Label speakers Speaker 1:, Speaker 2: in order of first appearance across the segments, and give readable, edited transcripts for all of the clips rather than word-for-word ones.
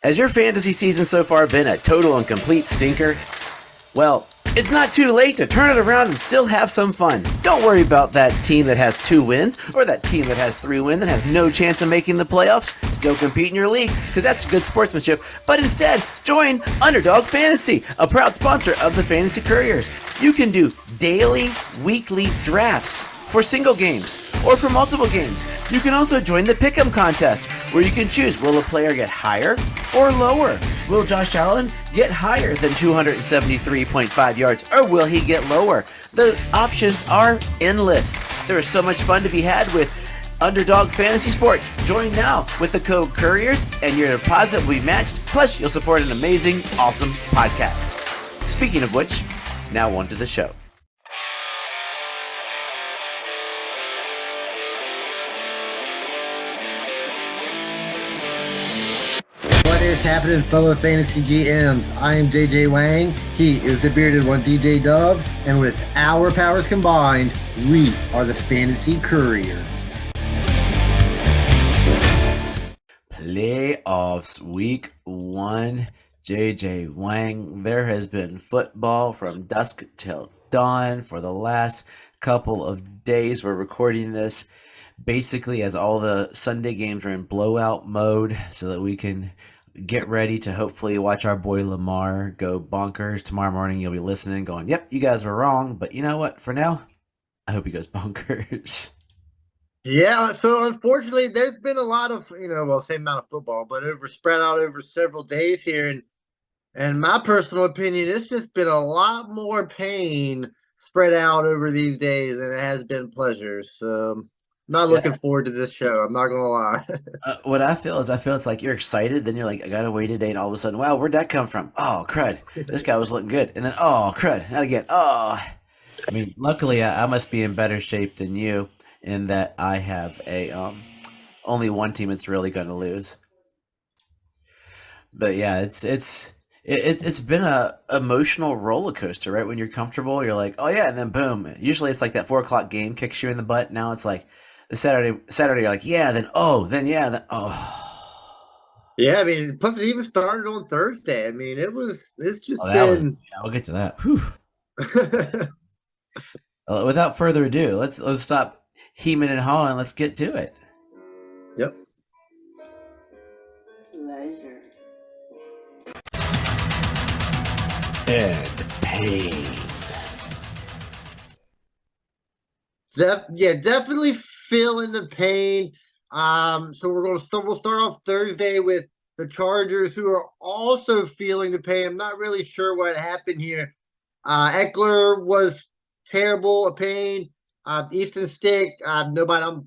Speaker 1: Has your fantasy season so far been a total and complete stinker? Well, it's not too late to turn it around and still have some fun. Don't worry about that team that has 2 wins or that team that has 3 wins and has no chance of making the playoffs. Still compete in your league because that's good sportsmanship. But instead, join Underdog Fantasy, a proud sponsor of the Fantasy Couriers. You can do daily, weekly drafts for single games or for multiple games. You can also join the Pick'em contest where you can choose, will a player get higher or lower? Will Josh Allen get higher than 273.5 yards or will he get lower? The options are endless. There is so much fun to be had with Underdog Fantasy Sports. Join now with the code Couriers and your deposit will be matched. Plus, you'll support an amazing, awesome podcast. Speaking of which, now on to the show.
Speaker 2: What is happening, fellow fantasy GMs? I am JJ Wang. He is the bearded one, DJ Dub. And with our powers combined, we are the Fantasy Couriers.
Speaker 1: Playoffs week 1, JJ Wang. There has been football from dusk till dawn for the last couple of days. We're recording this basically as all the Sunday games are in blowout mode so that we can get ready to hopefully watch our boy Lamar go bonkers. Tomorrow morning you'll be listening going, yep, you guys were wrong. But you know what? For now, I hope he goes bonkers.
Speaker 2: Yeah, so unfortunately, there's been a lot of, same amount of football, but spread out over several days here. And my personal opinion, it's just been a lot more pain spread out over these days than it has been pleasure. So not looking forward to this show. I'm not going to lie.
Speaker 1: What I feel it's like you're excited, then you're like, I got to wait today, and all of a sudden, wow, where'd that come from? Oh, crud. This guy was looking good. And then, oh, crud. Not again. Oh. I mean, luckily, I must be in better shape than you in that I have only one team that's really going to lose. But yeah, it's been a emotional roller coaster, right? When you're comfortable, you're like, oh yeah, and then boom. Usually it's like that 4:00 game kicks you in the butt. Now it's like the Saturday you're like, yeah, then oh, then yeah, then oh.
Speaker 2: Yeah, I mean, plus it even started on Thursday. I mean, it's just been.
Speaker 1: Yeah, we'll get to that. Without further ado, let's stop hemming and hawing. Let's get to it.
Speaker 2: Yep.
Speaker 3: Pleasure.
Speaker 1: And pain.
Speaker 2: Definitely feeling the pain. So we'll start off Thursday with the Chargers, who are also feeling the pain. I'm not really sure what happened here. Eckler was terrible, a pain. Easton Stick, I'm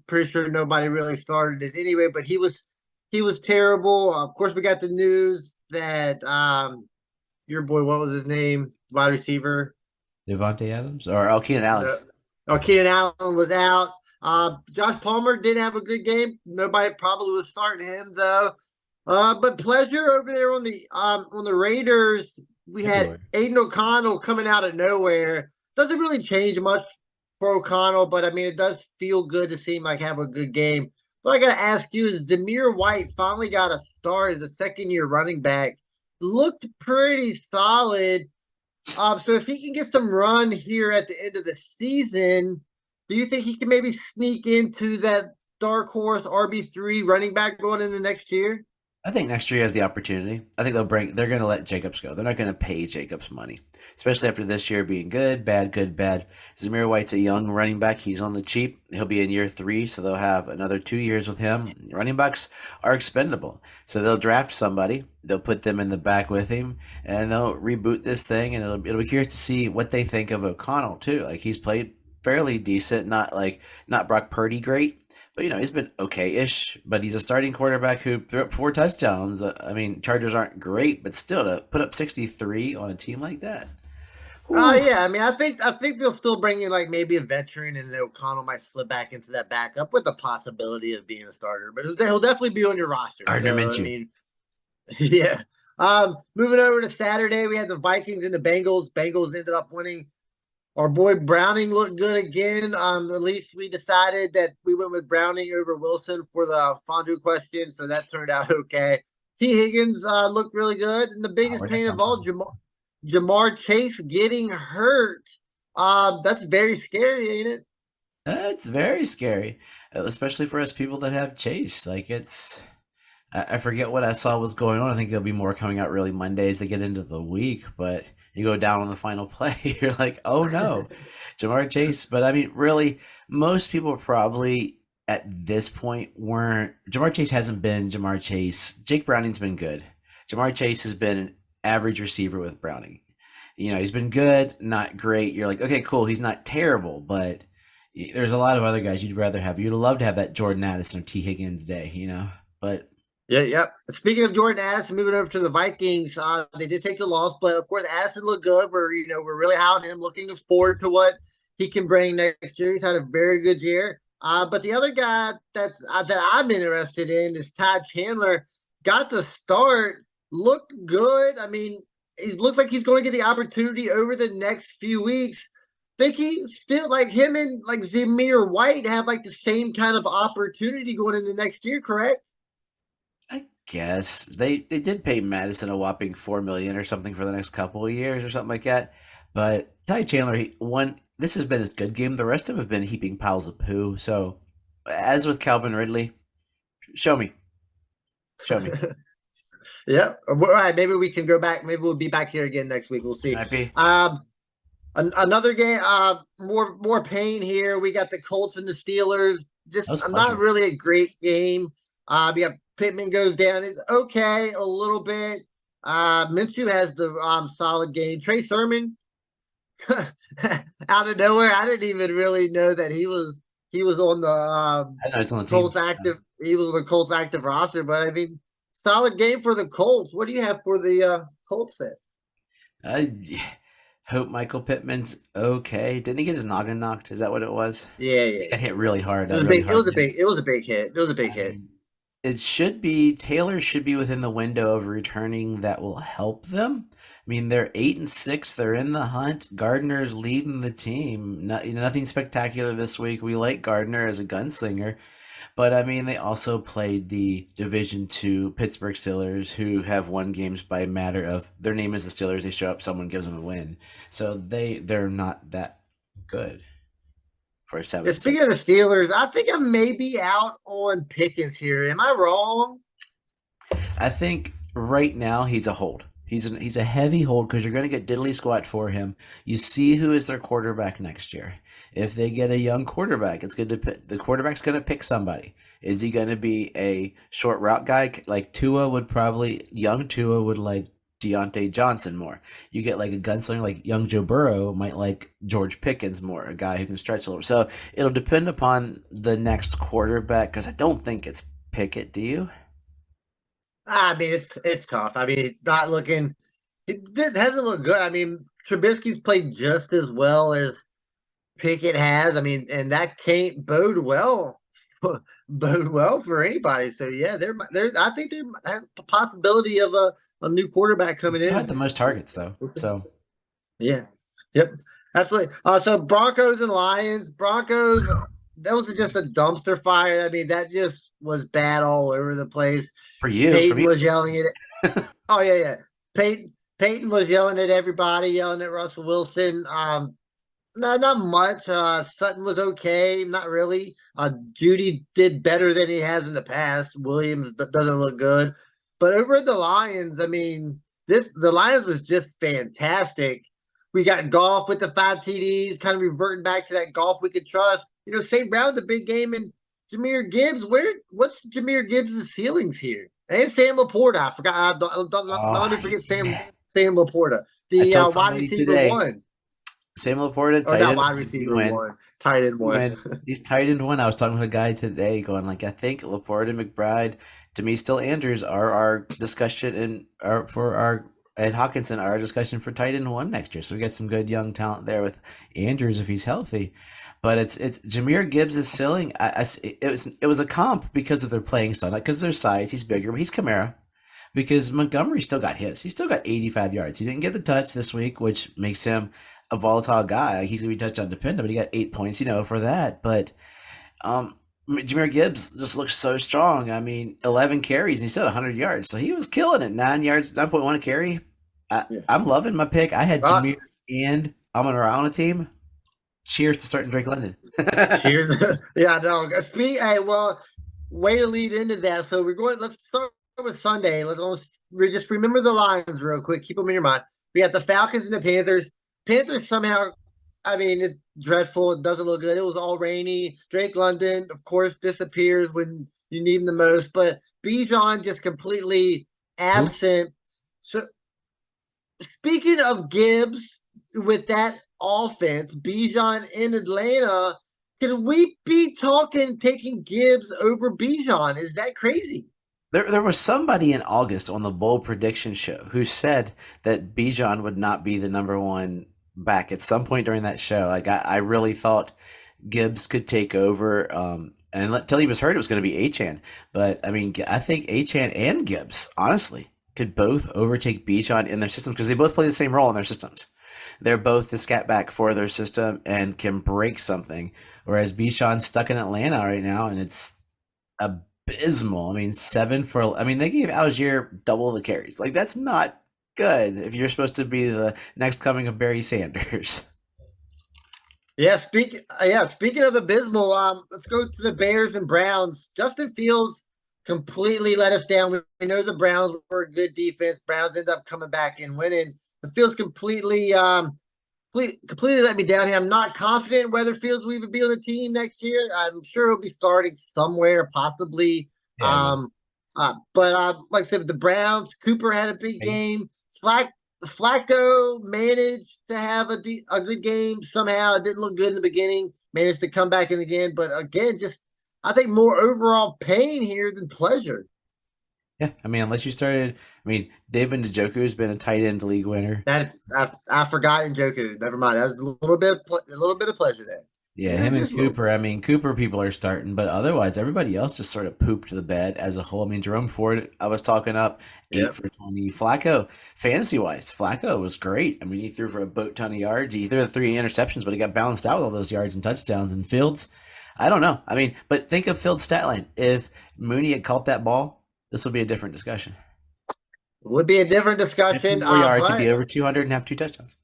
Speaker 2: pretty sure nobody really started it anyway, but he was terrible. Of course, we got the news that your boy, what was his name? Wide receiver.
Speaker 1: Devontae Adams or Keenan Allen.
Speaker 2: Keenan Allen was out. Josh Palmer did have a good game. Nobody probably was starting him though. But pleasure over there on the Raiders. We had Aiden O'Connell coming out of nowhere. Doesn't really change much for O'Connell, but I mean it does feel good to see him have a good game. What I gotta ask you is Zamir White finally got a start as a second-year running back. Looked pretty solid. So if he can get some run here at the end of the season, do you think he can maybe sneak into that dark horse RB3 running back going in the next year?
Speaker 1: I think next year he has the opportunity. I think they're going to let Jacobs go. They're not going to pay Jacobs money, especially after this year being good, bad, good, bad. Zamir White's a young running back. He's on the cheap. He'll be in year 3, so they'll have another 2 years with him. Running backs are expendable, so they'll draft somebody. They'll put them in the back with him, and they'll reboot this thing, and it'll be curious to see what they think of O'Connell too. Like he's played fairly decent, not Brock Purdy great. But, he's been okay-ish, but he's a starting quarterback who threw up 4 touchdowns. I mean, Chargers aren't great, but still to put up 63 on a team like that.
Speaker 2: Yeah. I mean, I think they'll still bring in maybe a veteran, and O'Connell might slip back into that backup with the possibility of being a starter. But he'll definitely be on your roster.
Speaker 1: Gardner Minshew.
Speaker 2: Yeah. Moving over to Saturday, we had the Vikings and the Bengals. Bengals ended up winning. Our boy Browning looked good again. At least we decided that we went with Browning over Wilson for the fondue question, so that turned out okay. T. Higgins looked really good, and the
Speaker 1: Oh,
Speaker 2: biggest
Speaker 1: where'd that
Speaker 2: pain of
Speaker 1: come
Speaker 2: all,
Speaker 1: from?
Speaker 2: Jamar Chase getting hurt. That's very scary, ain't it?
Speaker 1: It's very scary, especially for us people that have Chase. Like I forget what I saw was going on. I think there'll be more coming out really Monday as they get into the week. But you go down on the final play, you're like, oh no, Jamar Chase. But I mean, really, most people probably at this point weren't. Jamar Chase hasn't been Jamar Chase. Jake Browning's been good. Jamar Chase has been an average receiver with Browning. He's been good, not great. You're like, okay, cool. He's not terrible, but there's a lot of other guys you'd rather have. You'd love to have that Jordan Addison or T. Higgins day. But
Speaker 2: Yeah, yep. Speaking of Jordan Addison, moving over to the Vikings, they did take the loss, but of course Addison looked good. We're really high on him, looking forward to what he can bring next year. He's had a very good year. But the other guy that I'm interested in is Todd Chandler. Got the start, looked good. I mean, it looks like he's going to get the opportunity over the next few weeks. Think he still like him and like Zamir White have like the same kind of opportunity going into next year, correct?
Speaker 1: I guess they did pay Madison a whopping 4 million or something for the next couple of years or something like that. But Ty Chandler, this has been his good game. The rest of them have been heaping piles of poo. So, as with Calvin Ridley, show me, show me.
Speaker 2: Yeah. All right. Maybe we can go back. Maybe we'll be back here again next week. We'll see.
Speaker 1: Might be.
Speaker 2: Another game. More pain here. We got the Colts and the Steelers.
Speaker 1: That
Speaker 2: Just
Speaker 1: was
Speaker 2: not
Speaker 1: pleasure.
Speaker 2: really a great game. Yeah. Pittman goes down. It's okay a little bit. Minshew has the solid game. Trey Sermon out of nowhere. I didn't even really know that he was on the
Speaker 1: I know it's on the
Speaker 2: Colts
Speaker 1: team.
Speaker 2: active. He was on the Colts active roster, but I mean, solid game for the Colts. What do you have for the Colts then?
Speaker 1: I hope Michael Pittman's okay. Didn't he get his noggin knocked? Is that what it was?
Speaker 2: Yeah,
Speaker 1: He
Speaker 2: yeah,
Speaker 1: got hit
Speaker 2: yeah.
Speaker 1: really hard.
Speaker 2: It was a
Speaker 1: Really
Speaker 2: big. It
Speaker 1: hard.
Speaker 2: was a big. It was a big hit. It was a big
Speaker 1: I
Speaker 2: hit.
Speaker 1: mean, it should be Taylor should be within the window of returning that will help them. I mean, they're 8-6. They're in the hunt. Gardner's leading the team. Nothing spectacular this week. We like Gardner as a gunslinger, but I mean, they also played the Division Two Pittsburgh Steelers, who have won games by a matter of their name is the Steelers. They show up, someone gives them a win. So they're not that good for
Speaker 2: Yeah,
Speaker 1: 7-6.
Speaker 2: speaking of the Steelers, I think I may be out on Pickens here. Am I wrong?
Speaker 1: I think right now he's a hold. He's a heavy hold because you're going to get diddly squat for him. You see who is their quarterback next year. If they get a young quarterback, it's good to pick, the quarterback's going to pick somebody. Is he going to be a short route guy like Tua would probably young Tua would like Deontay Johnson more. You get like a gunslinger like young Joe Burrow might like George Pickens more, a guy who can stretch a little. So it'll depend upon the next quarterback because I don't think it's Pickett. Do you?
Speaker 2: I mean, it's tough. I mean, it's not looking. It hasn't looked good. I mean, Trubisky's played just as well as Pickett has. I mean, and that can't bode well, bode well for anybody. So yeah, there. I think there has the possibility of a new quarterback coming
Speaker 1: Who had the
Speaker 2: in.
Speaker 1: most targets though? So
Speaker 2: Yeah. Yep. Absolutely. So Broncos and Lions. Broncos. That was just a dumpster fire. I mean, that just was bad all over the place.
Speaker 1: for
Speaker 2: Peyton
Speaker 1: me,
Speaker 2: was yelling at it. Oh yeah, yeah. Peyton was yelling at everybody, yelling at Russell Wilson. No, not much. Sutton was okay, not really. Judy did better than he has in the past. Williams doesn't look good, but over at the Lions, I mean, the Lions was just fantastic. We got golf with the 5 TDs, kind of reverting back to that golf we could trust. St. Brown's a big game, and Jameer Gibbs. What's Jameer Gibbs' ceilings here? And Sam Laporta. I forgot. Don't let me
Speaker 1: oh,
Speaker 2: forget Sam
Speaker 1: yeah.
Speaker 2: Laporta,
Speaker 1: I
Speaker 2: the
Speaker 1: told
Speaker 2: wide
Speaker 1: somebody
Speaker 2: receiver
Speaker 1: today,
Speaker 2: one,
Speaker 1: Sam Laporta,
Speaker 2: or
Speaker 1: tight
Speaker 2: not
Speaker 1: end,
Speaker 2: wide
Speaker 1: you
Speaker 2: receiver
Speaker 1: win.
Speaker 2: one, tight end one.
Speaker 1: When he's tight end one, I was talking with a guy today, going like, I think Laporta, McBride, to me, still Andrews are our discussion and Hawkinson are our discussion for tight end one next year. So we got some good young talent there with Andrews if he's healthy. But it's Jameer Gibbs' ceiling. It was a comp because of their playing style, not because of their size. He's bigger, but he's Kamara. Because Montgomery still got his. He still got 85 yards. He didn't get the touch this week, which makes him a volatile guy. He's going to be touchdown dependent, but he got 8 points, for that. But Jahmyr Gibbs just looks so strong. I mean, 11 carries and he said 100 yards, so he was killing it. 9 yards, 9.1 a carry.
Speaker 2: Yeah.
Speaker 1: I'm loving my pick. I had
Speaker 2: Uh,
Speaker 1: Jahmyr and Amon-Ra on a team. Cheers to starting Drake London.
Speaker 2: Cheers. Yeah, no. Hey, well, way to lead into that. So we're going. Let's start with Sunday. Just remember the lines real quick. Keep them in your mind. We got the Falcons and the Panthers. Panthers somehow, I mean, it's dreadful. It doesn't look good. It was all rainy. Drake London, of course, disappears when you need him the most. But Bijan just completely
Speaker 1: Who?
Speaker 2: absent. So speaking of Gibbs, with that offense, Bijan in Atlanta, could we be talking taking Gibbs over Bijan? Is that crazy?
Speaker 1: There was somebody in August on the Bold Prediction Show who said that Bijan would not be the number one back at some point during that show. Like I really thought Gibbs could take over. And until he was hurt, it was going to be Achan. But I mean, I think Achan and Gibbs, honestly, could both overtake Bijan in their systems because they both play the same role in their systems. They're both the scat back for their system and can break something. Whereas Bijan's stuck in Atlanta right now, and it's abysmal. I mean, they gave Algier double the carries. Like, that's not good if you're supposed to be the next coming of Barry Sanders.
Speaker 2: Speaking of abysmal, let's go to the Bears and Browns. Justin Fields completely let us down. We know the Browns were a good defense. Browns end up coming back and winning. The Fields completely let me down here. I'm not confident whether Fields will even be on the team next year. I'm sure he'll be starting somewhere, possibly.
Speaker 1: Yeah, well,
Speaker 2: But like I said, the Browns, Cooper had a big game. Flacco managed to have a good game somehow. It didn't look good in the beginning. Managed to come back in again, but again, just I think more overall pain here than pleasure.
Speaker 1: yeah. I mean, unless you started, I mean, David Njoku has been a tight end league winner.
Speaker 2: I forgot Njoku. Never mind. That was a little bit of pleasure there.
Speaker 1: Yeah,
Speaker 2: Yeah,
Speaker 1: him and
Speaker 2: just a little
Speaker 1: Cooper.
Speaker 2: bit.
Speaker 1: I mean, Cooper people are starting, but otherwise, everybody else just sort of pooped the bed as a whole. I mean, Jerome Ford, I was talking up
Speaker 2: Yeah.
Speaker 1: 8 for 20. Flacco, fantasy wise, Flacco was great. I mean, he threw for a boat ton of yards. He threw the 3 interceptions, but he got balanced out with all those yards and touchdowns. And Fields, I don't know. I mean, but think of Fields' stat line. If Mooney had caught that ball, this would be a different discussion.
Speaker 2: Would be a different
Speaker 1: 50
Speaker 2: discussion.
Speaker 1: more yards, he'd
Speaker 2: But
Speaker 1: be over 200 and have 2 touchdowns.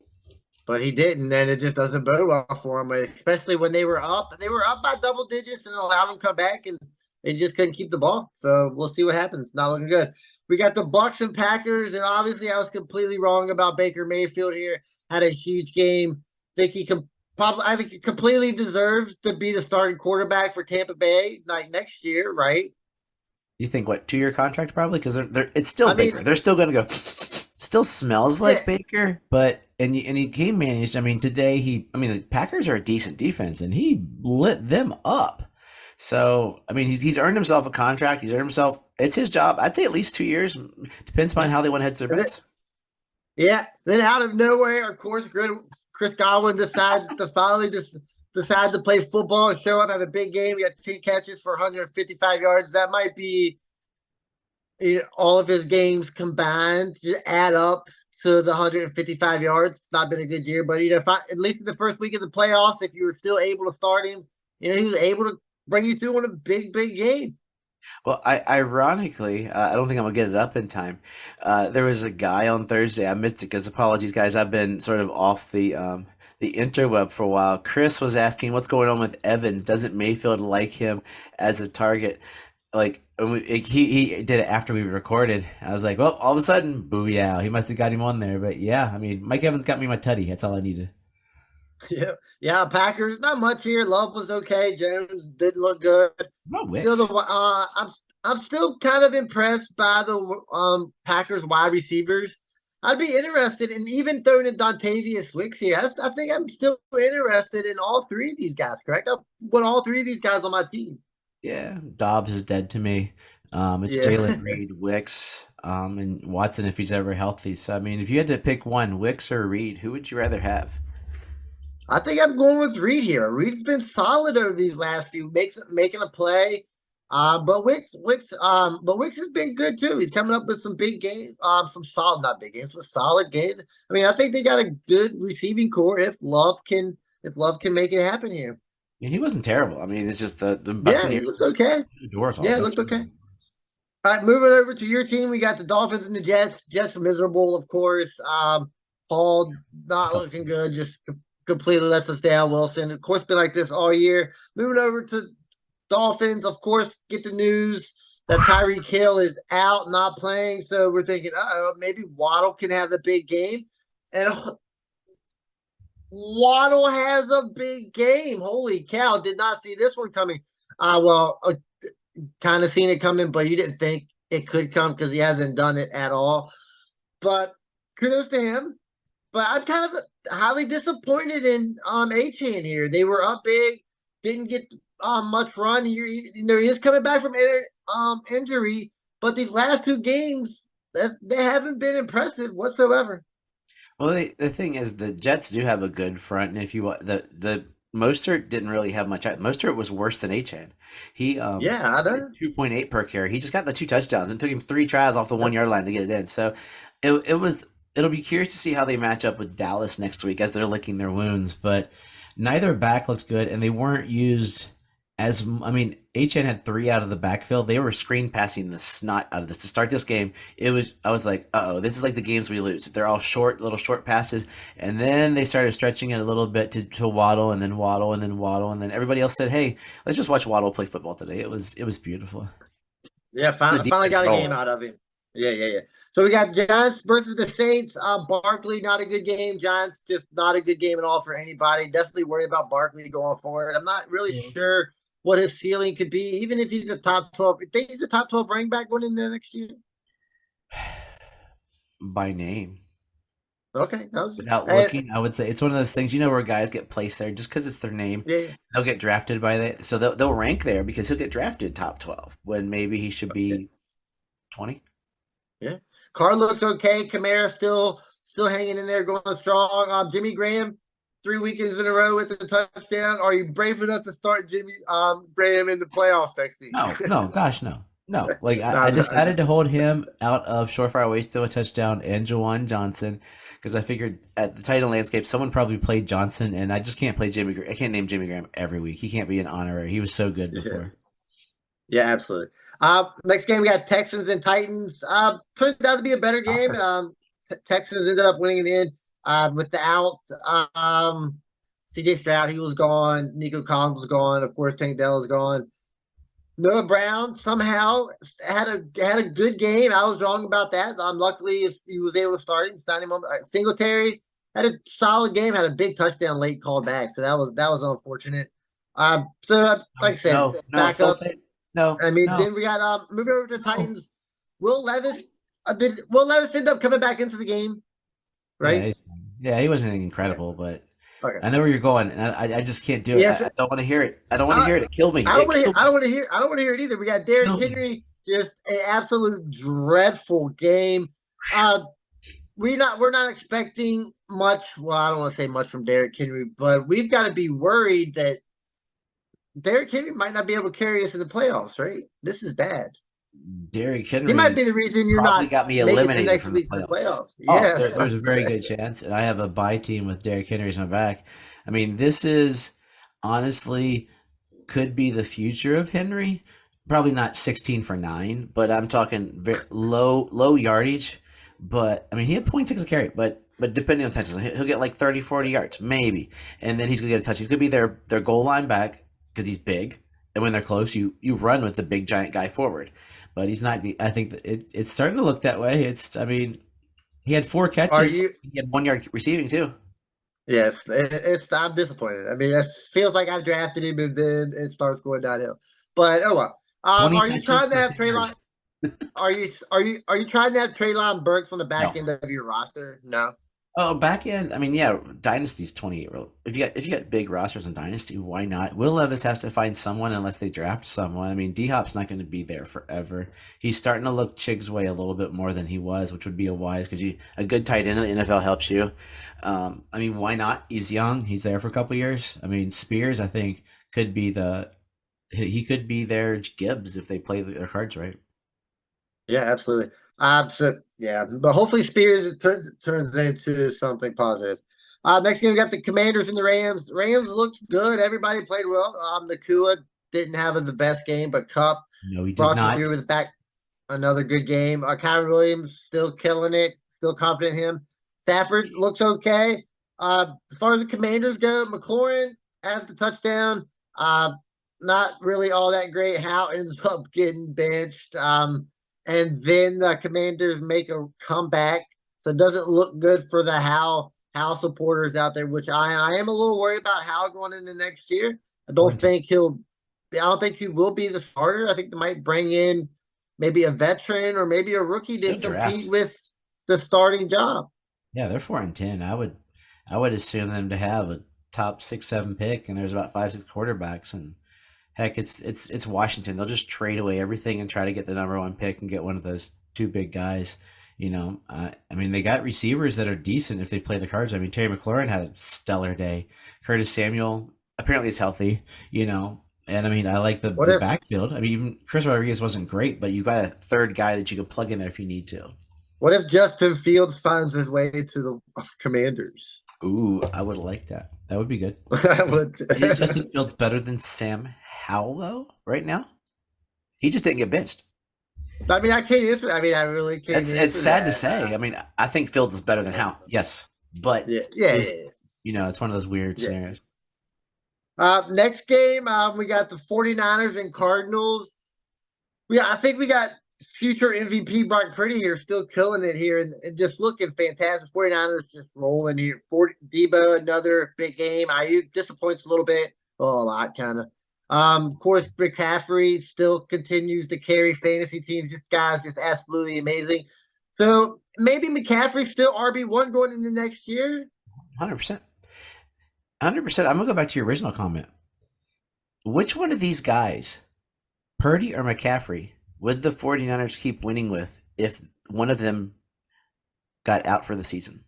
Speaker 2: he didn't, and it just doesn't bode well for him, especially when they were up. They were up by double digits and allowed them to come back, and they just couldn't keep the ball. So we'll see what happens. Not looking good. We got the Bucks and Packers, and obviously I was completely wrong about Baker Mayfield here. Had a huge game. I think he completely deserves to be the starting quarterback for Tampa Bay like next year, right?
Speaker 1: You think what 2 year contract probably because it's still
Speaker 2: I mean,
Speaker 1: Baker. They're still going to go. Still smells
Speaker 2: yeah,
Speaker 1: like Baker, but and he game managed. I mean, today the Packers are a decent defense, and he lit them up. So I mean, he's earned himself a contract. He's earned himself. It's his job. I'd say at least 2 years. Depends upon how they want to hedge their bets.
Speaker 2: yeah. Then out of nowhere, of course, Chris Godwin decides to finally decide to play football and show up at a big game. He got 2 catches for 155 yards. That might be all of his games combined to add up to the 155 yards. It's not been a good year, but at least in the first week of the playoffs, if you were still able to start him, he was able to bring you through on a big, big game.
Speaker 1: Well, ironically, I don't think I'm gonna get it up in time. There was a guy on Thursday. I missed it because apologies, guys. I've been sort of off the interweb for a while. Chris was asking what's going on with Evans. Doesn't Mayfield like him as a target? Like he did it after we recorded. I was like, well, all of a sudden, booyah! He must have got him on there. But yeah, I mean, Mike Evans got me my tutty. That's all I needed.
Speaker 2: Yeah, yeah. Packers, not much here. Love was okay. Jones did look good.
Speaker 1: No
Speaker 2: Still,
Speaker 1: Wicks.
Speaker 2: I'm still kind of impressed by the Packers wide receivers. I'd be interested in even throwing in Dontavius Wicks here. I think I'm still interested in all three of these guys. Correct? I want all three of these guys on my team.
Speaker 1: Yeah, Dobbs is dead to me. It's
Speaker 2: Yeah.
Speaker 1: Jalen Reed, Wicks, and Watson if he's ever healthy. So I mean, if you had to pick one, Wicks or Reed, who would you rather have?
Speaker 2: I think I'm going with Reed here. Reed's been solid over these last few, making a play. But Wicks has been good too. He's coming up with some big games, some solid, not big games, but solid games. I mean, I think they got a good receiving core if Love can make it happen here.
Speaker 1: Yeah, he wasn't terrible. I mean, it's just the
Speaker 2: Yeah, he
Speaker 1: Buccaneers
Speaker 2: looked
Speaker 1: just
Speaker 2: okay.
Speaker 1: blew the doors off.
Speaker 2: Yeah, it
Speaker 1: That's
Speaker 2: looked
Speaker 1: really
Speaker 2: okay.
Speaker 1: what it was.
Speaker 2: All right, moving over to your team, we got the Dolphins and the Jets. Jets are miserable, of course. Paul
Speaker 1: I
Speaker 2: not
Speaker 1: felt
Speaker 2: looking good, just completely lets us down. Wilson, of course, been like this all year. Moving over to Dolphins, of course, get the news that Tyreek Hill is out, not playing. So we're thinking, oh, maybe Waddle can have a big game. And Waddle has a big game. Holy cow! Did not see this one coming. Kind of seen it coming, but you didn't think it could come because he hasn't done it at all. But kudos to him. But I'm kind of highly disappointed in Achan here. They were up big, didn't get much run here. He is coming back from injury, but these last two games they haven't been impressive whatsoever.
Speaker 1: well, the thing is, the Jets do have a good front, and if you the Mostert didn't really have much. Mostert was worse than Achan. He
Speaker 2: Yeah, I know.
Speaker 1: 2.8 per carry. He just got the two touchdowns. It took him three tries off the 1 yard line to get it in. So it was it'll be curious to see how they match up with Dallas next week as they're licking their wounds. But neither back looks good, and they weren't used as I mean, HN had three out of the backfield. They were screen passing the snot out of this to start this game. I was like, oh, this is like the games we lose. They're all short, little short passes, and then they started stretching it a little bit to Waddle, and then Waddle, and then Waddle, and then everybody else said, hey, let's just watch Waddle play football today. It was beautiful.
Speaker 2: Yeah,
Speaker 1: The
Speaker 2: finally
Speaker 1: defense
Speaker 2: got a game
Speaker 1: rolled.
Speaker 2: out of him. Yeah. So we got Giants versus the Saints. Barkley, not a good game. Giants, just not a good game at all for anybody. Definitely worried about Barkley going forward. I'm not really sure what his ceiling could be, even if he's a top 12. I think he's a top 12 running back going into next year.
Speaker 1: By name.
Speaker 2: Okay, that was
Speaker 1: Without looking, I would say it's one of those things, where guys get placed there just because it's their name.
Speaker 2: yeah.
Speaker 1: They'll get drafted by that, so they'll rank there because he'll get drafted top 12 when maybe he should be 20.
Speaker 2: Yeah. Carr looks okay. Kamara still hanging in there, going strong. Jimmy Graham, 3 weekends in a row with a touchdown. Are you brave enough to start Jimmy Graham in the playoffs next week?
Speaker 1: No, no, gosh, no. No, like I
Speaker 2: No, no,
Speaker 1: decided to hold him out of Surefire Ways to a touchdown and Jawan Johnson because I figured at the title landscape someone probably played Johnson and I just can't play Jimmy. I can't name Jimmy Graham every week. He can't be an honorary. He was so good
Speaker 2: yeah.
Speaker 1: before.
Speaker 2: Yeah, absolutely. Next game we got Texans and Titans. Turned out to be a better game. Texans ended up winning in the end. Without CJ Stroud, he was gone. Nico Collins was gone. Of course, Tank Dell is gone. Noah Brown somehow had a good game. I was wrong about that. Luckily, if he was able to start him, sign him on. Singletary had a solid game. Had a big touchdown late called back, so that was unfortunate. Like I said,
Speaker 1: No, no,
Speaker 2: back
Speaker 1: don't
Speaker 2: up.
Speaker 1: say it. No,
Speaker 2: I mean,
Speaker 1: no,
Speaker 2: then we got moving over to the
Speaker 1: no.
Speaker 2: Titans. Will Levis did Will Levis end up coming back into the game?
Speaker 1: Yeah,
Speaker 2: Right.
Speaker 1: yeah, he wasn't anything incredible, but
Speaker 2: Okay.
Speaker 1: I know where you're going, and I just can't do it.
Speaker 2: Yes.
Speaker 1: I don't want to hear it. I don't want to
Speaker 2: I,
Speaker 1: hear it. It killed me.
Speaker 2: I don't
Speaker 1: It
Speaker 2: want to.
Speaker 1: killed
Speaker 2: I
Speaker 1: me.
Speaker 2: don't want to hear. I don't want to hear it either. We got
Speaker 1: It
Speaker 2: Derrick
Speaker 1: killed me.
Speaker 2: Henry, just an absolute dreadful game. Uh, we're not expecting much. Well, I don't want to say much from Derrick Henry, but we've got to be worried that Derrick Henry might not be able to carry us in the playoffs. Right? This is bad.
Speaker 1: Derrick
Speaker 2: He might
Speaker 1: Henry
Speaker 2: be the reason you're
Speaker 1: probably
Speaker 2: not
Speaker 1: got me
Speaker 2: making it to
Speaker 1: eliminated
Speaker 2: next
Speaker 1: from the
Speaker 2: week for the
Speaker 1: playoffs.
Speaker 2: playoffs.
Speaker 1: Oh,
Speaker 2: Yeah,
Speaker 1: there's a very good chance, and I have a bye team with Derrick Henry as my back. I mean, this is honestly could be the future of Henry. Probably not 16 for 9, but I'm talking very low yardage. But I mean, he had point 0.6 a carry, but depending on touches, he'll get like 30, 40 yards, maybe. And then he's gonna get a touch. He's gonna be their goal line back because he's big. And when they're close, you run with the big giant guy forward. But he's not. I think that it's starting to look that way. I mean, he had 4 catches.
Speaker 2: are you?
Speaker 1: He had 1 yard receiving too.
Speaker 2: Yes, it's. I'm disappointed. I mean, it feels like I drafted him and then it starts going downhill. But oh well.
Speaker 1: 20
Speaker 2: Are you
Speaker 1: touches
Speaker 2: trying to
Speaker 1: for
Speaker 2: have
Speaker 1: 10
Speaker 2: Traylon?
Speaker 1: yards.
Speaker 2: Are you trying to have Traylon Burks on the back
Speaker 1: No.
Speaker 2: end of your roster? No.
Speaker 1: Oh, back end. I mean, yeah, Dynasty's 28. If you got big rosters in Dynasty, why not? Will Levis has to find someone unless they draft someone. I mean, D Hop's not going to be there forever. He's starting to look Chig's way a little bit more than he was, which would be a wise because a good tight end in the NFL helps you. I mean, why not? He's young. He's there for a couple years. I mean, Spears, I think, could be he could be their Gibbs if they play their cards right.
Speaker 2: Yeah, absolutely. Yeah, but hopefully Spears turns into something positive. Next game we got the Commanders and the Rams. Rams looked good. Everybody played well. Nakua didn't have the best game, but Cup
Speaker 1: No, he did
Speaker 2: brought you
Speaker 1: not.
Speaker 2: through with back another good game. Kyron Williams still killing it. Still confident in him. Stafford looks okay. As far as the Commanders go, McLaurin has the touchdown. Not really all that great. How ends up getting benched. And then the Commanders make a comeback. So it doesn't look good for the Hal supporters out there, which I am a little worried about Hal going into next year. I don't think he will be the starter. I think they might bring in maybe a veteran or maybe a rookie to compete with the starting job.
Speaker 1: Yeah, they're 4-10. I would assume them to have a top 6-7 pick, and there's about 5-6 quarterbacks, and heck, it's Washington. They'll just trade away everything and try to get the number 1 pick and get one of those 2 big guys. I mean, they got receivers that are decent if they play the cards. I mean, Terry McLaurin had a stellar day. Curtis Samuel apparently is healthy. And I mean, I like the backfield. I mean, even Chris Rodriguez wasn't great, but you got a third guy that you can plug in there if you need to.
Speaker 2: What if Justin Fields finds his way to the Commanders?
Speaker 1: Ooh, I would like that. That would be good.
Speaker 2: I would.
Speaker 1: Is Justin Fields better than Sam Howell, though, right now? He just didn't get benched.
Speaker 2: I mean, I can't answer. I mean, I really can't.
Speaker 1: It's sad to say. I mean, I think Fields is better than Howell. Yes, but it's one of those weird scenarios.
Speaker 2: Next game, we got the 49ers and Cardinals. I think we got future MVP Brock Purdy here, still killing it here and just looking fantastic. 49ers just rolling here. Debo, another big game. Ayuk disappoints a little bit. A lot, kind of. Of course, McCaffrey still continues to carry fantasy teams. This guy's just absolutely amazing. So maybe McCaffrey's still RB1 going into next year?
Speaker 1: 100%. 100%. I'm going to go back to your original comment. Which one of these guys, Purdy or McCaffrey, would the 49ers keep winning with if one of them got out for the season?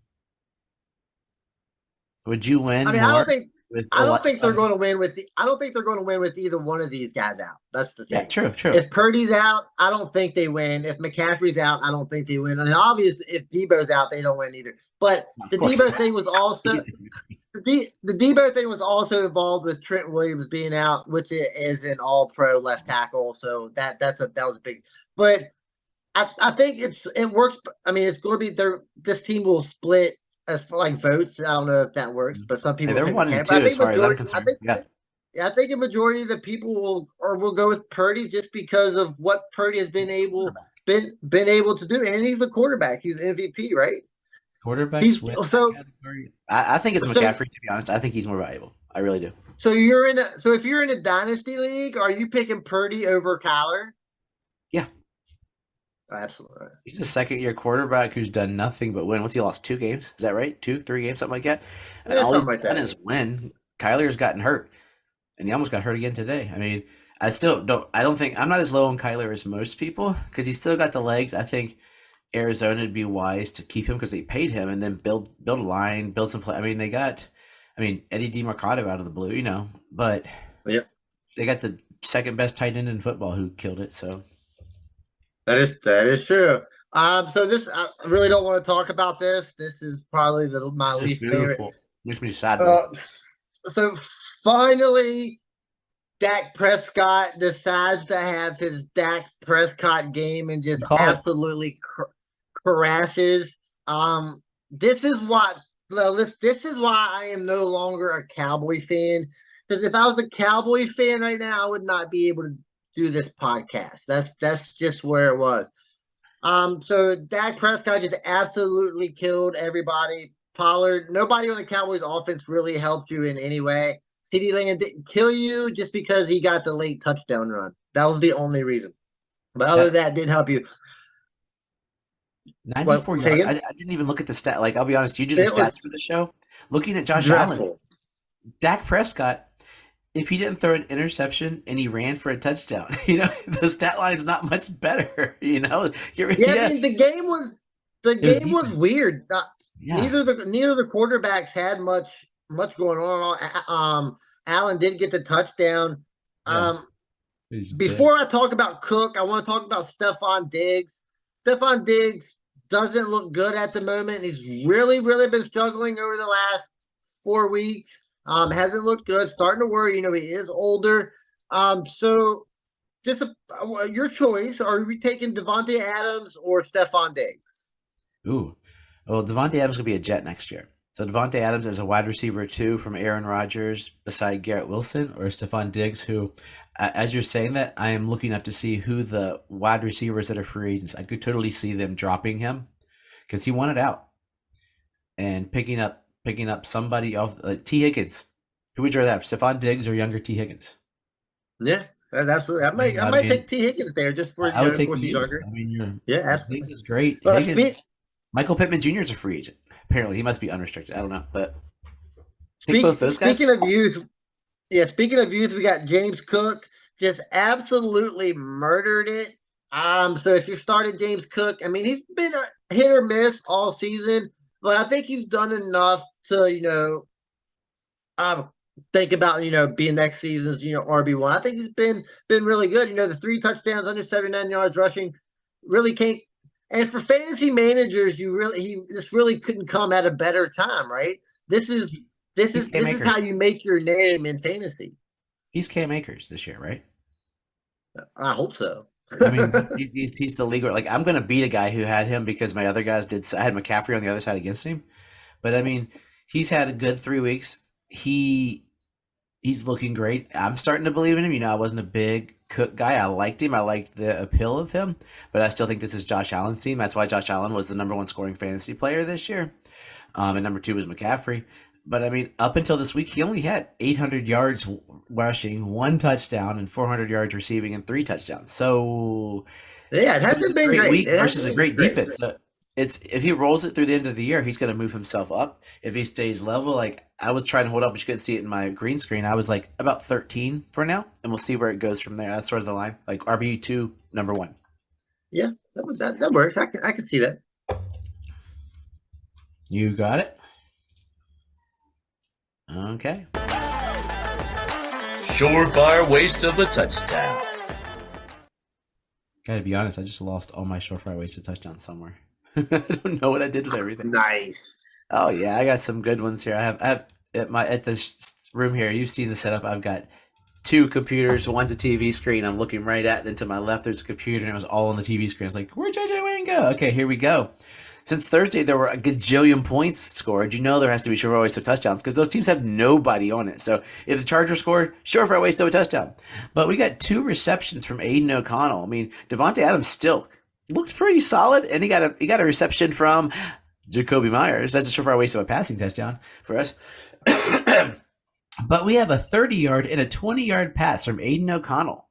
Speaker 1: Would you win?
Speaker 2: I mean, I don't think they're going to win with either one of these guys out. That's the thing.
Speaker 1: Yeah, true.
Speaker 2: If Purdy's out, I don't think they win. If McCaffrey's out, I don't think they win. And obviously, if Debo's out, they don't win either. But the Debo thing was also the Debo thing was also involved with Trent Williams being out, which is an All-Pro left tackle. So that was a big. But I think it works. I mean, it's going to be this team will split. As for like votes, I don't know if that works, but some people
Speaker 1: they're 1 and 2 as far as I'm concerned.
Speaker 2: I think a majority of the people will go with Purdy just because of what Purdy has been able to do, and he's the quarterback. He's MVP, right?
Speaker 1: Quarterback. I think it's McCaffrey. To be honest, I think he's more valuable. I really do.
Speaker 2: So if you're in a dynasty league, are you picking Purdy over Kyler?
Speaker 1: Yeah.
Speaker 2: Absolutely.
Speaker 1: He's a second-year quarterback who's done nothing but win. What's he lost? 2 games? Is that right? 2, 3 games, something like that? And all he's done is win. Kyler's gotten hurt, and he almost got hurt again today. I mean, I'm not as low on Kyler as most people because he's still got the legs. I think Arizona would be wise to keep him because they paid him and then build a line, build some play. I mean, they got Eddie DeMarcado out of the blue, but they got the second best tight end in football who killed it, so.
Speaker 2: That is true. So this, I really don't want to talk about this. This is probably my least favorite.
Speaker 1: Makes me sad.
Speaker 2: So finally, Dak Prescott decides to have his Dak Prescott game and just absolutely crashes. This is why I am no longer a Cowboy fan. Because if I was a Cowboy fan right now, I would not be able to do this podcast. That's just where it was. So Dak Prescott just absolutely killed everybody. Pollard, nobody on the Cowboys offense really helped you in any way. CeeDee Lamb didn't kill you just because he got the late touchdown run. That was the only reason. But other than that, didn't help you.
Speaker 1: 94 yards. I didn't even look at the stat. Like, I'll be honest, you do the stats for the show. Looking at Josh Allen, Dak Prescott, if he didn't throw an interception and he ran for a touchdown, the stat line is not much better. I mean, the
Speaker 2: game was weird. Neither of the quarterbacks had much going on. Allen did get the touchdown. Before I talk about Cook, I want to talk about Stephon Diggs. Stephon Diggs doesn't look good at the moment. He's really, really been struggling over the last 4 weeks. Hasn't looked good. Starting to worry. He is older. So just your choice. Are we taking Devontae Adams or Stephon Diggs?
Speaker 1: Ooh. Well, Devontae Adams will be a Jet next year. So Devontae Adams is a wide receiver 2 from Aaron Rodgers beside Garrett Wilson or Stephon Diggs, who, as you're saying that, I am looking up to see who the wide receivers that are free agents. I could totally see them dropping him because he wanted out and picking up somebody off T. Higgins. Who would you rather have, Stephon Diggs or younger T. Higgins?
Speaker 2: Yeah, that's absolutely. I might take T. Higgins there just for
Speaker 1: I would take
Speaker 2: of course
Speaker 1: the
Speaker 2: he's
Speaker 1: youth.
Speaker 2: younger.
Speaker 1: I mean,
Speaker 2: Yeah, absolutely.
Speaker 1: Diggs is great.
Speaker 2: Well,
Speaker 1: Higgins, Michael Pittman Jr. is a free agent. Apparently, he must be unrestricted. I don't know, but take both those guys.
Speaker 2: Speaking of youth, we got James Cook just absolutely murdered it. So if you started James Cook, I mean, he's been a hit or miss all season, but I think he's done enough to think about being next season's RB1. I think he's been really good. The 3 touchdowns, under 79 yards rushing, really can't. And for fantasy managers, this really couldn't come at a better time, right? This is how you make your name in fantasy.
Speaker 1: He's Cam Akers this year, right?
Speaker 2: I hope so.
Speaker 1: I mean, he's the league. Like, I'm going to beat a guy who had him because my other guys did. I had McCaffrey on the other side against him, but I mean, he's had a good 3 weeks. He's looking great. I'm starting to believe in him. I wasn't a big Cook guy. I liked him. I liked the appeal of him, but I still think this is Josh Allen's team. That's why Josh Allen was the number 1 scoring fantasy player this year, and number 2 was McCaffrey. But I mean, up until this week, he only had 800 yards rushing, 1 touchdown, and 400 yards receiving, and 3 touchdowns. So
Speaker 2: yeah, it hasn't been great.
Speaker 1: Week versus a great defense. So if he rolls it through the end of the year, he's going to move himself up. If he stays level, like I was trying to hold up, but you couldn't see it in my green screen. I was like about 13 for now, and we'll see where it goes from there. That's sort of the line, like RB2, number 1.
Speaker 2: Yeah, that works. I can see that.
Speaker 1: You got it. Okay.
Speaker 3: Surefire waste of a touchdown.
Speaker 1: Gotta be honest, I just lost all my surefire wasted touchdowns somewhere. I don't know what I did with everything.
Speaker 2: Nice.
Speaker 1: Oh yeah, I got some good ones here. I have at this room here. You've seen the setup. I've got 2 computers. One's a TV screen. I'm looking right at. Then to my left, there's a computer, and it was all on the TV screen. I was like, where'd JJ Wayne go? Okay, here we go. Since Thursday, there were a gajillion points scored. There has to be surefire waste of touchdowns because those teams have nobody on it. So if the Chargers scored, surefire waste of a touchdown. But we got 2 receptions from Aiden O'Connell. I mean, Devontae Adams still looked pretty solid, and he got a reception from Jacoby Myers. That's a surefire waste of a passing touchdown for us. But we have a 30-yard and a 20-yard pass from Aiden O'Connell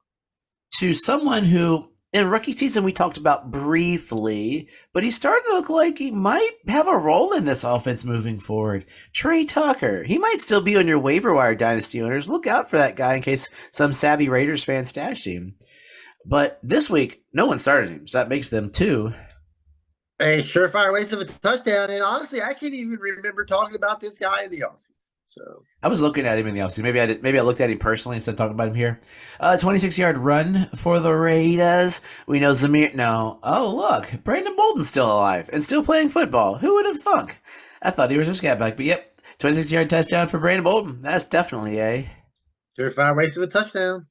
Speaker 1: to someone who in rookie season we talked about briefly, but he's starting to look like he might have a role in this offense moving forward. Trey Tucker. He might still be on your waiver wire, dynasty owners. Look out for that guy in case some savvy Raiders fan stashed him. But this week, no one started him, so that makes them 2.
Speaker 2: A surefire waste of a touchdown. And honestly, I can't even remember talking about this guy in the offseason. So
Speaker 1: I was looking at him in the offseason. Maybe I looked at him personally instead of talking about him here. 26-yard run for the Raiders. We know Zamir. No. Oh, look. Brandon Bolden's still alive and still playing football. Who would have thunk? I thought he was a scat back, but yep. 26-yard touchdown for Brandon Bolden. That's definitely a
Speaker 2: surefire waste of a touchdown.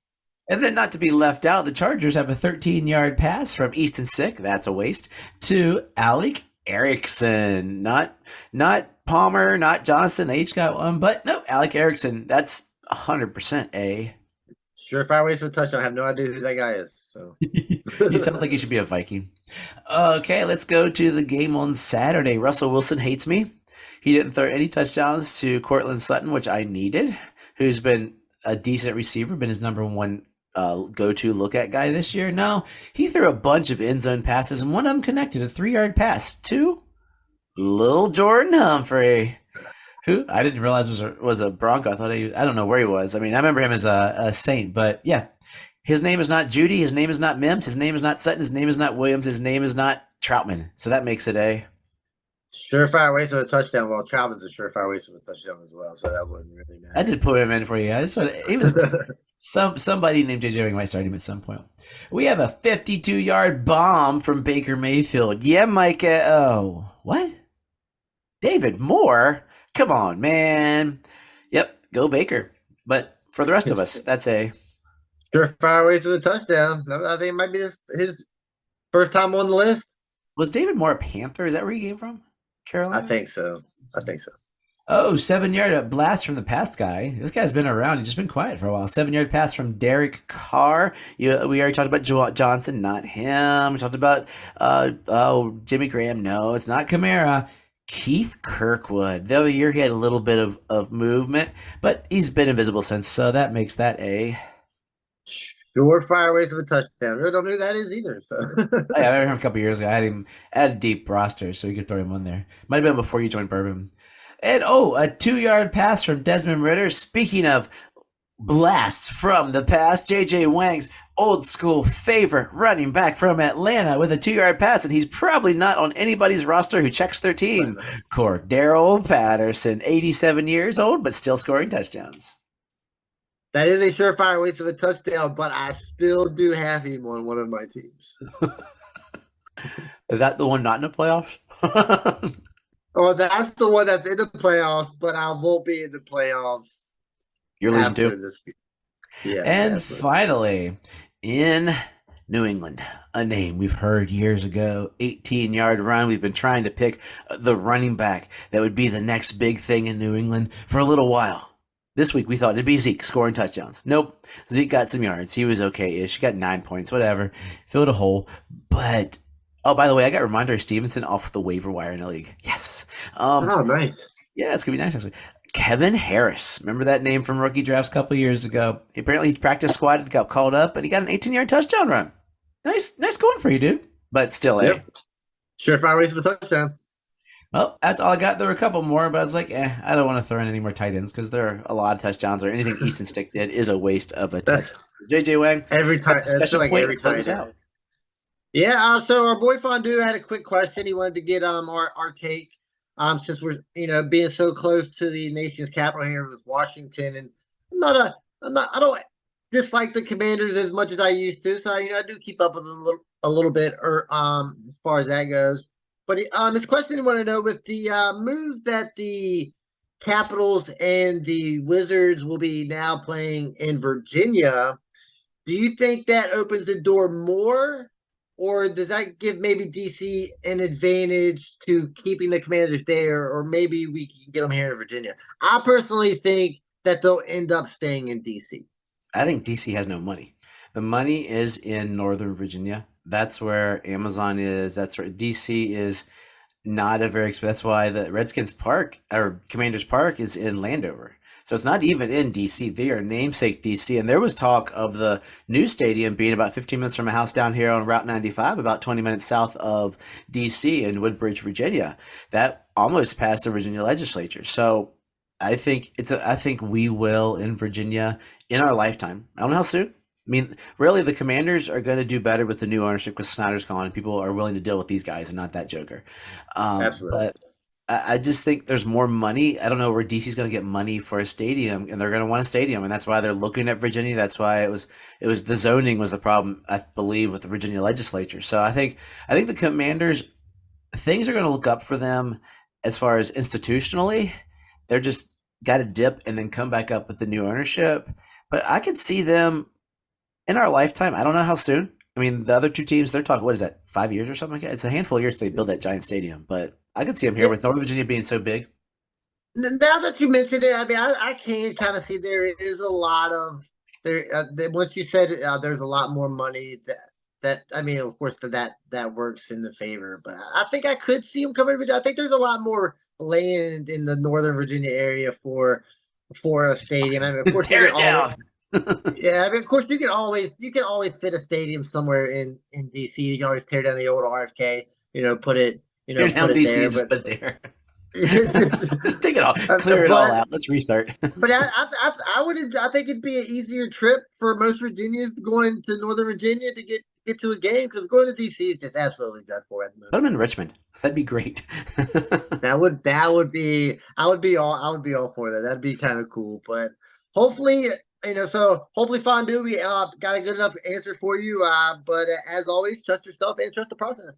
Speaker 1: And then not to be left out, the Chargers have a 13-yard pass from Easton Stick. That's a waste. To Alec Erickson. Not Palmer, not Johnson. They each got one, but no, Alec Erickson. That's 100% a
Speaker 2: surefire waste of a touchdown. I have no idea who that guy is. So
Speaker 1: he sounds like he should be a Viking. Okay, let's go to the game on Saturday. Russell Wilson hates me. He didn't throw any touchdowns to Cortland Sutton, which I needed, who's been a decent receiver, been his number 1 go-to look-at guy this year. No, he threw a bunch of end-zone passes, and one of them connected, a 3-yard pass to Lil Jordan Humphrey, who I didn't realize was a Bronco. I don't know where he was. I mean, I remember him as a Saint, but yeah, his name is not Judy. His name is not Mims. His name is not Sutton. His name is not Williams. His name is not Troutman. So that makes it a
Speaker 2: surefire waste of a touchdown. Well, Troutman's a surefire waste of a touchdown as well, so that wouldn't really matter.
Speaker 1: I did put him in for you. He was somebody named JJ Wing might start him at some point. We have a 52-yard bomb from Baker Mayfield. Yeah, Micah. Oh, what? David Moore Come on, man. Yep, go Baker. But for the rest of us, that's a
Speaker 2: Surefire ways to the touchdown. I think it might be his first time on the list.
Speaker 1: was David Moore a Panther? Is that where he came from?
Speaker 2: I
Speaker 1: Carolina?
Speaker 2: think so.
Speaker 1: Oh, 7-yard blast from the past guy. This guy's been around. He's just been quiet for a while. 7-yard pass from Derek Carr. We already talked about Johnson, not him. We talked about Jimmy Graham. No, it's not Kamara. Keith Kirkwood. The other year he had a little bit of movement, but he's been invisible since, so that makes that a
Speaker 2: Surefire ways of a touchdown. Really don't know who that is either. So.
Speaker 1: I remember him a couple years ago. I had him at a deep roster, so you could throw him on there. Might have been before you joined Bourbon. And a 2-yard pass from Desmond Ritter. Speaking of blasts from the past, J.J. Wang's old school favorite running back from Atlanta with a 2-yard pass, and he's probably not on anybody's roster who checks their team. Cordero Patterson, 87 years old, but still scoring touchdowns.
Speaker 2: That is a surefire way to the touchdown, but I still do have him on one of my teams.
Speaker 1: Is that the one not in the playoffs?
Speaker 2: Oh, that's the one that's in the playoffs, but I won't be in the playoffs.
Speaker 1: You're losing too.
Speaker 2: This week. Yeah.
Speaker 1: And
Speaker 2: absolutely.
Speaker 1: finally, in New England, a name we've heard years ago, 18-yard run. We've been trying to pick the running back that would be the next big thing in New England for a little while. This week we thought it'd be Zeke scoring touchdowns. Nope. Zeke got some yards. He was okay-ish. He got 9 points, whatever. Filled a hole. But, oh, by the way, I got Ramondre Stevenson off the waiver wire in the league. Yes.
Speaker 2: Oh, nice.
Speaker 1: Yeah, it's going to be nice next week. Kevin Harris. Remember that name from rookie drafts a couple years ago? Apparently he practice squatted, got called up, and he got an 18-yard touchdown run. Nice going for you, dude. But still,
Speaker 2: Surefire ways for the touchdown.
Speaker 1: Well, that's all I got. There were a couple more, but I was like, I don't want to throw in any more tight ends because there are a lot of touchdowns, or anything Easton Stick did is a waste of a touchdown. JJ Wang,
Speaker 2: every time,
Speaker 1: special
Speaker 2: like
Speaker 1: point
Speaker 2: every
Speaker 1: closes
Speaker 2: time.
Speaker 1: out.
Speaker 2: Yeah. So our boy Fondue had a quick question. He wanted to get our take. Since we're being so close to the nation's capital here with Washington, and I don't dislike the Commanders as much as I used to. So I do keep up with them a little bit, as far as that goes. But his question he wanted to know with the moves that the Capitals and the Wizards will be now playing in Virginia. Do you think that opens the door more? Or does that give maybe DC an advantage to keeping the Commanders there, or maybe we can get them here in Virginia? I personally think that they'll end up staying in DC.
Speaker 1: I think DC has no money. The money is in Northern Virginia. That's where Amazon is. That's where DC is not a very expensive. That's why the Redskins Park or Commanders Park is in Landover. So it's not even in DC. They are namesake DC. And there was talk of the new stadium being about 15 minutes from a house down here on Route 95, about 20 minutes south of DC in Woodbridge, Virginia. That almost passed the Virginia legislature. So I think I think we will in Virginia in our lifetime. I don't know how soon. I mean, really, the Commanders are going to do better with the new ownership because Snyder's gone and people are willing to deal with these guys and not that joker.
Speaker 2: Absolutely.
Speaker 1: But I just think there's more money. I don't know where DC's going to get money for a stadium, and they're going to want a stadium, and that's why they're looking at Virginia. That's why it was the zoning was the problem, I believe, with the Virginia legislature. So I think the Commanders, things are going to look up for them as far as institutionally. They're just got to dip and then come back up with the new ownership. But I could see them in our lifetime. I don't know how soon. I mean, the other two teams, they're talking, what is that, 5 years or something like that? It's a handful of years till they build that giant stadium. But I could see them here with Northern Virginia being so big.
Speaker 2: Now that you mentioned it, I mean, I can kind of see there is a lot of there. Once you said there's a lot more money that I mean, of course, that works in the favor. But I think I could see them coming to Virginia. I think there's a lot more land in the Northern Virginia area for a stadium. I mean, of course,
Speaker 1: tear it down.
Speaker 2: Yeah, I mean, of course, you can always fit a stadium somewhere in DC. You can always tear down the old RFK. Put it.
Speaker 1: Tear down
Speaker 2: put
Speaker 1: DC,
Speaker 2: it there,
Speaker 1: just
Speaker 2: but,
Speaker 1: put it there. Just take it off, clear it all out. Let's restart.
Speaker 2: But I think it'd be an easier trip for most Virginians going to Northern Virginia to get to a game, because going to DC is just absolutely done for at the moment.
Speaker 1: Put them in Richmond. That'd be great.
Speaker 2: I would be all for that. That'd be kind of cool. But hopefully, hopefully, Fondue, we got a good enough answer for you. But as always, trust yourself and trust the process.